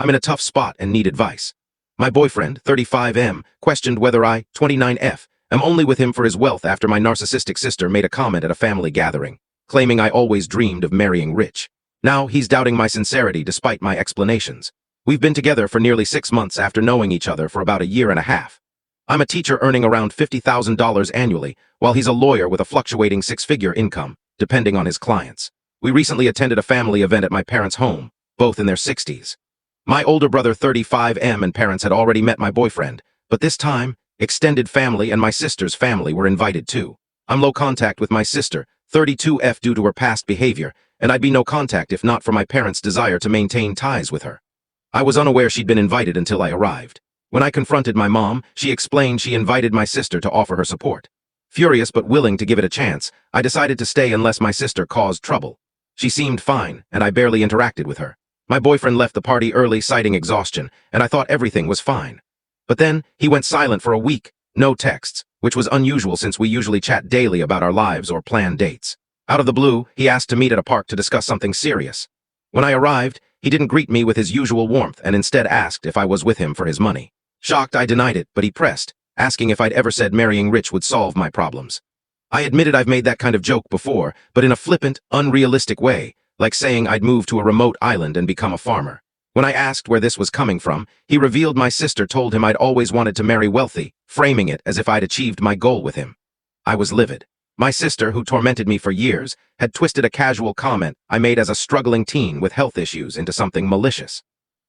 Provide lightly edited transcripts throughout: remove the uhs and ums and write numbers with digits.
I'm in a tough spot and need advice. My boyfriend, 35M, questioned whether I, 29F, am only with him for his wealth after my narcissistic sister made a comment at a family gathering, claiming I always dreamed of marrying rich. Now he's doubting my sincerity despite my explanations. We've been together for nearly 6 months after knowing each other for about a year and a half. I'm a teacher earning around $50,000 annually, while he's a lawyer with a fluctuating 6-figure income, depending on his clients. We recently attended a family event at my parents' home, both in their 60s. My older brother 35M and parents had already met my boyfriend, but this time, extended family and my sister's family were invited too. I'm low contact with my sister, 32F, due to her past behavior, and I'd be no contact if not for my parents' desire to maintain ties with her. I was unaware she'd been invited until I arrived. When I confronted my mom, she explained she invited my sister to offer her support. Furious but willing to give it a chance, I decided to stay unless my sister caused trouble. She seemed fine, and I barely interacted with her. My boyfriend left the party early citing exhaustion, and I thought everything was fine. But then, he went silent for a week, no texts, which was unusual since we usually chat daily about our lives or plan dates. Out of the blue, he asked to meet at a park to discuss something serious. When I arrived, he didn't greet me with his usual warmth and instead asked if I was with him for his money. Shocked, I denied it, but he pressed, asking if I'd ever said marrying rich would solve my problems. I admitted I've made that kind of joke before, but in a flippant, unrealistic way, like saying I'd move to a remote island and become a farmer. When I asked where this was coming from, he revealed my sister told him I'd always wanted to marry wealthy, framing it as if I'd achieved my goal with him. I was livid. My sister, who tormented me for years, had twisted a casual comment I made as a struggling teen with health issues into something malicious.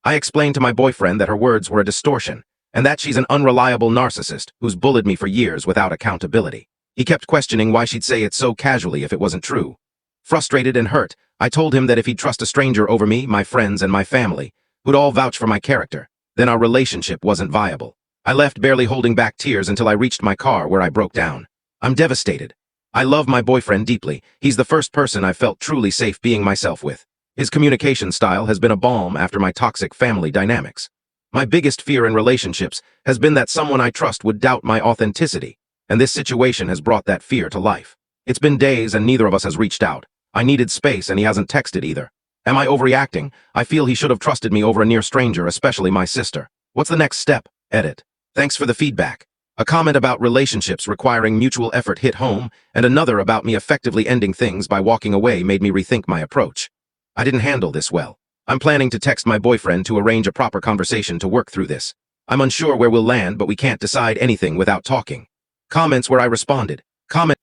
I explained to my boyfriend that her words were a distortion, and that she's an unreliable narcissist who's bullied me for years without accountability. He kept questioning why she'd say it so casually if it wasn't true. Frustrated and hurt, I told him that if he'd trust a stranger over me, my friends, and my family, who'd all vouch for my character, then our relationship wasn't viable. I left barely holding back tears until I reached my car where I broke down. I'm devastated. I love my boyfriend deeply. He's the first person I've felt truly safe being myself with. His communication style has been a balm after my toxic family dynamics. My biggest fear in relationships has been that someone I trust would doubt my authenticity, and this situation has brought that fear to life. It's been days and neither of us has reached out. I needed space and he hasn't texted either. Am I overreacting? I feel he should have trusted me over a near stranger, especially my sister. What's the next step? Edit. Thanks for the feedback. A comment about relationships requiring mutual effort hit home, and another about me effectively ending things by walking away made me rethink my approach. I didn't handle this well. I'm planning to text my boyfriend to arrange a proper conversation to work through this. I'm unsure where we'll land, but we can't decide anything without talking. Comments where I responded.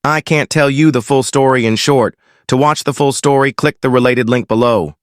I can't tell you the full story in short. To watch the full story, click the related link below.